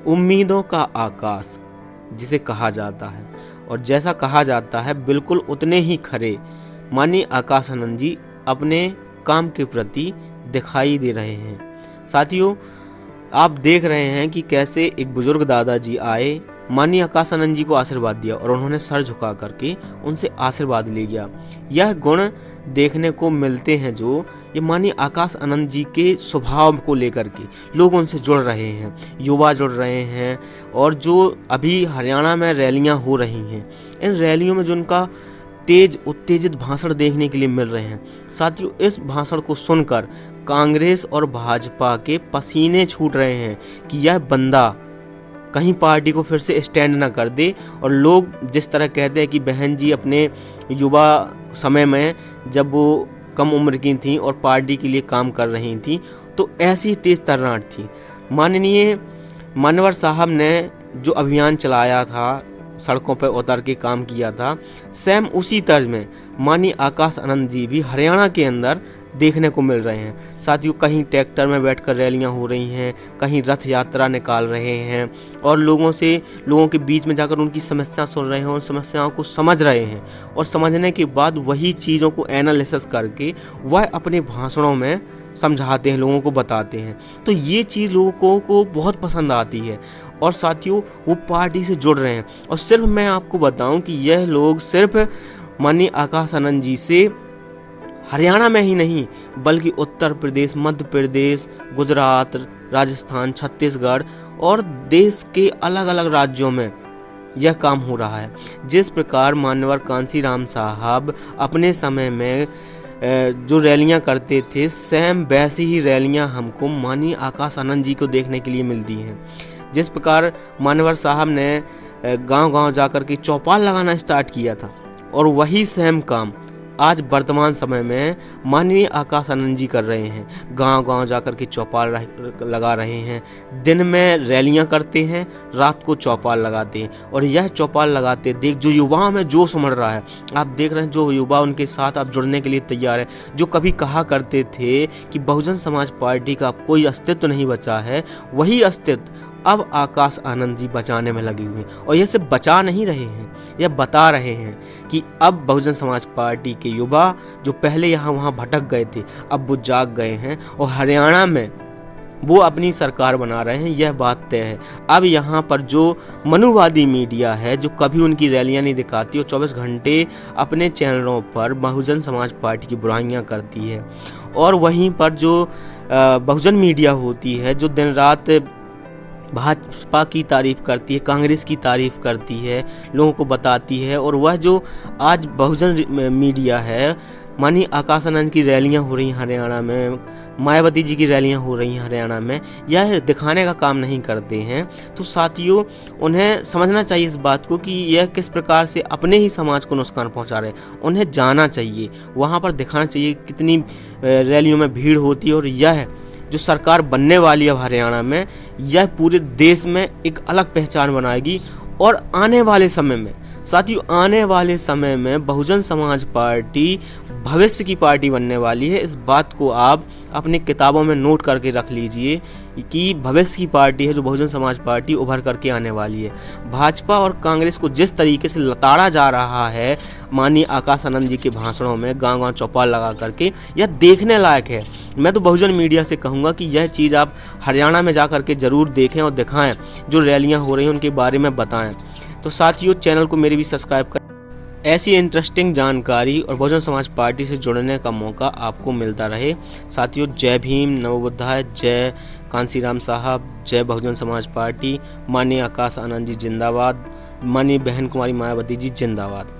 उम्मीदों का आकाश जिसे कहा जाता है, और जैसा कहा जाता है बिल्कुल उतने ही खरे माननीय आकाश आनंद जी अपने काम के प्रति दिखाई दे रहे हैं। साथियों, आप देख रहे हैं कि कैसे एक बुजुर्ग दादाजी आए, माननीय आकाश आनंद जी को आशीर्वाद दिया और उन्होंने सर झुका करके उनसे आशीर्वाद ले गया। यह गुण देखने को मिलते हैं जो ये माननीय आकाश आनंद जी के स्वभाव को लेकर के लोग उनसे जुड़ रहे हैं, युवा जुड़ रहे हैं। और जो अभी हरियाणा में रैलियां हो रही हैं, इन रैलियों में जो उनका तेज उत्तेजित भाषण देखने के लिए मिल रहे हैं। साथियों, इस भाषण को सुनकर कांग्रेस और भाजपा के पसीने छूट रहे हैं कि यह बंदा कहीं पार्टी को फिर से स्टैंड ना कर दे। और लोग जिस तरह कहते हैं कि बहन जी अपने युवा समय में जब वो कम उम्र की थी और पार्टी के लिए काम कर रही थी तो ऐसी तेज तर्राट थी। माननीय मानवर साहब ने जो अभियान चलाया था, सड़कों पर उतर के काम किया था, सेम उसी तर्ज में माननीय आकाश आनंद जी भी हरियाणा के अंदर देखने को मिल रहे हैं। साथियों, कहीं ट्रैक्टर में बैठकर रैलियां हो रही हैं, कहीं रथ यात्रा निकाल रहे हैं और लोगों के बीच में जाकर उनकी समस्या सुन रहे हैं, उन समस्याओं को समझ रहे हैं और समझने के बाद वही चीज़ों को एनालिसिस करके वह अपने भाषणों में समझाते हैं, लोगों को बताते हैं। तो ये चीज़ लोगों को बहुत पसंद आती है और साथियों वो पार्टी से जुड़ रहे हैं। और सिर्फ मैं आपको बताऊं कि यह लोग सिर्फ माननीय आकाश आनंद जी से हरियाणा में ही नहीं बल्कि उत्तर प्रदेश, मध्य प्रदेश, गुजरात, राजस्थान, छत्तीसगढ़ और देश के अलग अलग राज्यों में यह काम हो रहा है। जिस प्रकार मान्यवर कांसीराम साहब अपने समय में जो रैलियां करते थे, सेम वैसी ही रैलियां हमको माननीय आकाश आनंद जी को देखने के लिए मिलती हैं। जिस प्रकार मान्यवर साहब ने गांव-गांव जाकर के चौपाल लगाना स्टार्ट किया था और वही सेम काम आज वर्तमान समय में माननीय आकाश आनंद जी कर रहे हैं। गांव-गांव जाकर के चौपाल लगा रहे हैं, दिन में रैलियां करते हैं, रात को चौपाल लगाते हैं। और यह चौपाल लगाते देख जो युवाओं में जोश उमड़ रहा है, आप देख रहे हैं जो युवा उनके साथ अब जुड़ने के लिए तैयार है। जो कभी कहा करते थे कि बहुजन समाज पार्टी का कोई अस्तित्व नहीं बचा है, वही अस्तित्व अब आकाश आनंद जी बचाने में लगे हुए हैं। और ये सिर्फ बचा नहीं रहे हैं, यह बता रहे हैं कि अब बहुजन समाज पार्टी के युवा जो पहले यहाँ वहाँ भटक गए थे, अब वो जाग गए हैं और हरियाणा में वो अपनी सरकार बना रहे हैं। यह बात तय है। अब यहाँ पर जो मनुवादी मीडिया है, जो कभी उनकी रैलियाँ नहीं दिखाती और 24 घंटे अपने चैनलों पर बहुजन समाज पार्टी की बुराइयाँ करती है, और वहीं पर जो बहुजन मीडिया होती है जो दिन रात भाजपा की तारीफ करती है, कांग्रेस की तारीफ करती है, लोगों को बताती है। और वह जो आज बहुजन मीडिया है, माननीय आकाश आनंद की रैलियां हो रही हैं हरियाणा में, मायावती जी की रैलियां हो रही हैं हरियाणा में, यह दिखाने का काम नहीं करते हैं। तो साथियों, उन्हें समझना चाहिए इस बात को कि यह किस प्रकार से अपने ही समाज को नुकसान पहुंचा रहे हैं। उन्हें जाना चाहिए, वहां पर दिखाना चाहिए कितनी रैलियों में भीड़ होती है। और यह जो सरकार बनने वाली है हरियाणा में, यह पूरे देश में एक अलग पहचान बनाएगी। और आने वाले समय में साथियों, आने वाले समय में बहुजन समाज पार्टी भविष्य की पार्टी बनने वाली है। इस बात को आप अपनी किताबों में नोट करके रख लीजिए कि भविष्य की पार्टी है जो बहुजन समाज पार्टी उभर करके आने वाली है। भाजपा और कांग्रेस को जिस तरीके से लताड़ा जा रहा है माननीय आकाश आनंद जी के भाषणों में, गांव-गांव चौपाल लगा करके, यह देखने लायक है। मैं तो बहुजन मीडिया से कहूँगा कि यह चीज़ आप हरियाणा में जा करके ज़रूर देखें और दिखाएं, जो रैलियाँ हो रही हैं उनके बारे में बताएं। तो साथियों, चैनल को मेरे भी सब्सक्राइब करें। ऐसी इंटरेस्टिंग जानकारी और बहुजन समाज पार्टी से जुड़ने का मौका आपको मिलता रहे। साथियों, जय भीम, नमो बुद्धाय, जय कांसीराम साहब, जय बहुजन समाज पार्टी, माननीय आकाश आनंद जी जिंदाबाद, माननीय बहन कुमारी मायावती जी जिंदाबाद।